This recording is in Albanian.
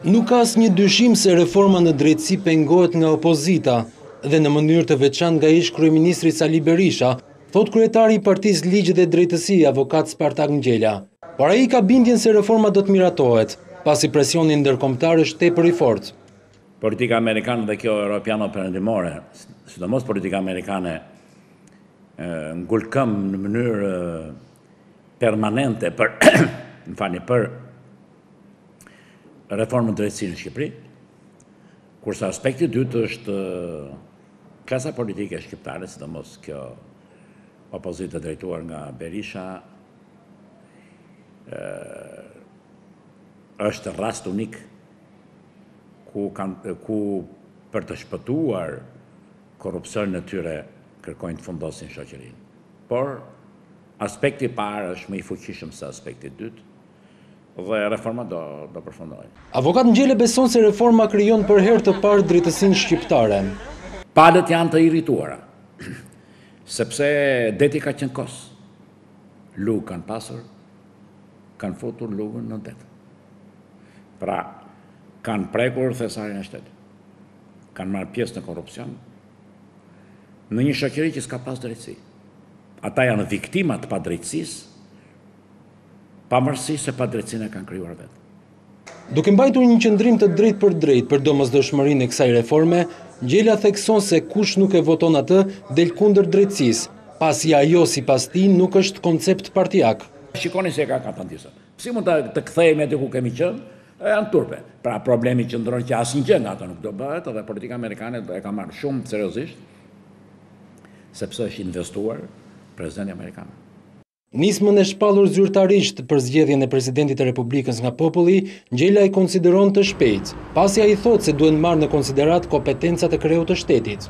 Nuk ka asnjë dyshim se reforma në drejtësi pengohet nga opozita dhe në mënyrë të veçantë nga ish kryeministri Sali Berisha, thot kryetari i Partisë Ligj dhe Drejtësi, avokat Spartak Ngjela. Por ai ka bindjen se reforma do të miratohet, pasi presioni ndërkombëtar është tepër i fortë. Politika amerikane dhe kjo europiano-perëndimore, sidomos politika amerikane, ngul këmbë në mënyrë permanente për për reformën drejtësisë në Shqipëri, kurse aspekti i dytë është klasa politike shqiptare, sidomos kjo opozitë drejtuar nga Berisha, është rast unik ku për të shpëtuar korrupsionin e tyre kërkojnë të fundosin shoqërinë. Por aspekti i parë është më i fuqishëm se aspekti i dytë, dhe reforma do përfundojë. Avokat Ngjela beson se reforma krijon për herë të parë drejtësinë shqiptare. Palët janë të irrituara, sepse deti ka qenë kos. Lugë kanë pasur, kanë futur lugën në det. Pra, kanë prekur thesarin e shtetit. Kanë marrë pjesë në korrupsion në një shoqëri që s'ka pas drejtësi. Ata janë viktimat të padrejtësisë, pavarësisht se padrejtësinë e kanë krijuar vetë. Duke mbajtur një qëndrim të drejtë për domosdoshmërinë e kësaj reforme, Ngjela thekson se kush nuk e voton atë del kundër drejtësisë, pasi ajo sipas tij nuk është koncept partijak. Shikoni se ka katantisa. Si mund të kthehemi aty ku kemi qenë? Janë turpe. Pra problemi qëndron që asnjë nga ato nuk do bëhet, dhe politika amerikane e ka marrë shumë seriozisht, sepse është investuar presidenti amerikan. Nismën e shpallur zyrtarisht për zgjedhjen e presidentit të Republikës nga populli, Ngjela i konsideron të shpejtë, pasi ai thotë se duhen marrë në konsiderat kompetencat e kreut të shtetit.